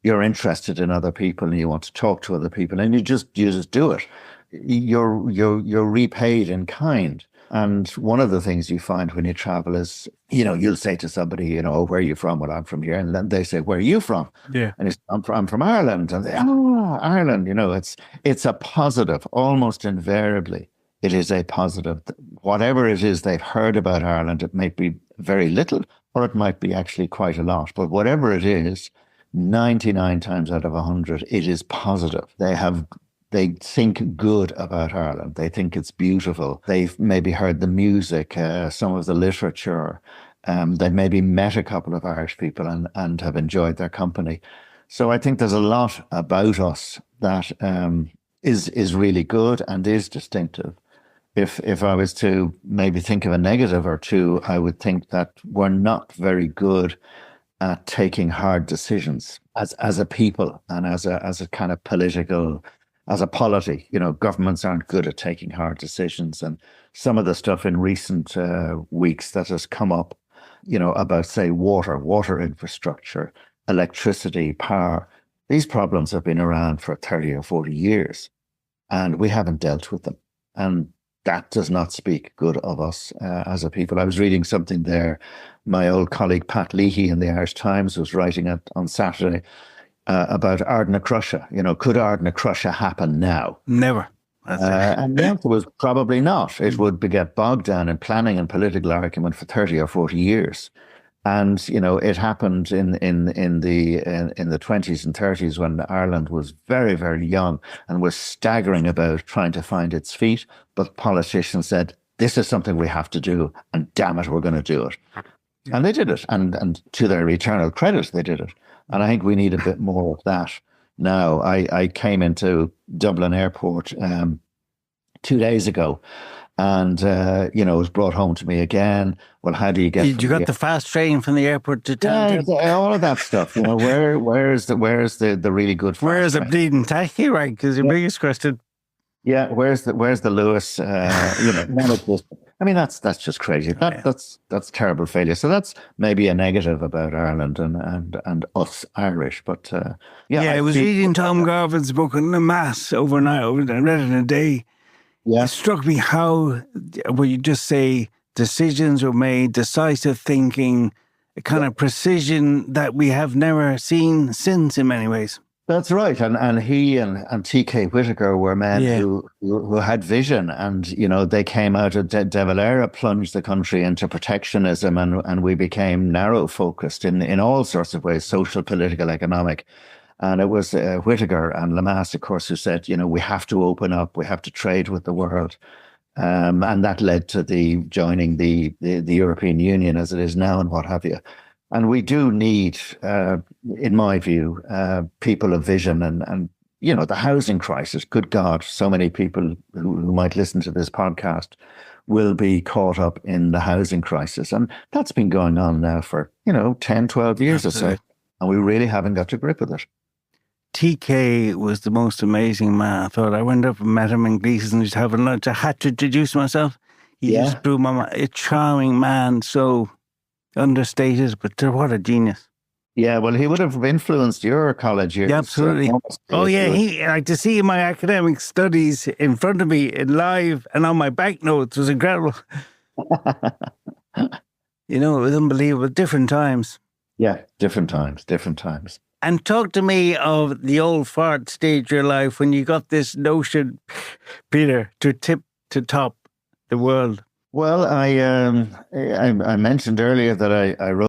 you're interested in other people and you want to talk to other people, and you just do it. You're repaid in kind. And one of the things you find when you travel is, you'll say to somebody, "Oh, where are you from?" "Well, I'm from here." And then they say, "Where are you from?" Yeah. And I'm from Ireland. And they, "Oh, Ireland." It's a positive, almost invariably. It is a positive. Whatever it is they've heard about Ireland, it might be very little, or it might be actually quite a lot. But whatever it is, 99 times out of 100, it is positive. They think good about Ireland. They think it's beautiful. They've maybe heard the music, some of the literature. They've maybe met a couple of Irish people and have enjoyed their company. So I think there's a lot about us that is really good and is distinctive. If I was to maybe think of a negative or two, I would think that we're not very good at taking hard decisions as a people and as a kind of political, as a polity. Governments aren't good at taking hard decisions. And some of the stuff in recent weeks that has come up, about, say, water infrastructure, electricity, power, these problems have been around for 30 or 40 years, and we haven't dealt with them. And that does not speak good of us as a people. I was reading something there. My old colleague Pat Leahy in the Irish Times was writing it on Saturday about Ardnacrusha. Could Ardnacrusha happen now? Never. And the answer was probably not. It would get bogged down in planning and political argument for 30 or 40 years. And, it happened in the 20s and 30s when Ireland was very, very young and was staggering about trying to find its feet. But politicians said, this is something we have to do, and damn it, we're going to do it. And they did it. And to their eternal credit, they did it. And I think we need a bit more of that now. I came into Dublin Airport 2 days ago, and it was brought home to me again. Well, how do you get? You got the fast train from the airport to town? Yeah, all of that stuff. Where's the really good? Where's the bleeding taxi? Right, because your biggest question. Yeah, where's the Lewis? None of this. I mean, that's just crazy. That's terrible failure. So that's maybe a negative about Ireland and us Irish. But I was reading Tom Garvin's book on the mass overnight. I read it in a day. Yeah. It struck me how, you just say decisions were made, decisive thinking, a kind of precision that we have never seen since in many ways. That's right. And he and T.K. Whitaker were men who had vision, and, they came out of De Valera, plunged the country into protectionism, and we became narrow focused in all sorts of ways, social, political, economic. And it was Whitaker and Lamass, of course, who said, we have to open up, we have to trade with the world. And that led to the joining the European Union as it is now and what have you. And we do need, in my view, people of vision and the housing crisis. Good God, so many people who might listen to this podcast will be caught up in the housing crisis. And that's been going on now for, 10, 12 years or so. And we really haven't got to grip with it. TK was the most amazing man. I thought I went up and met him in Gleason's, just having lunch. I had to introduce myself. He just blew my mind. A charming man, so understated, but what a genius. Yeah, well, he would have influenced your college years. Yeah, absolutely. To see my academic studies in front of me in live and on my back notes was incredible. It was unbelievable. Different times. Yeah, different times. And talk to me of the old fart stage of your life when you got this notion, Peter, to top the world. Well, I mentioned earlier that I wrote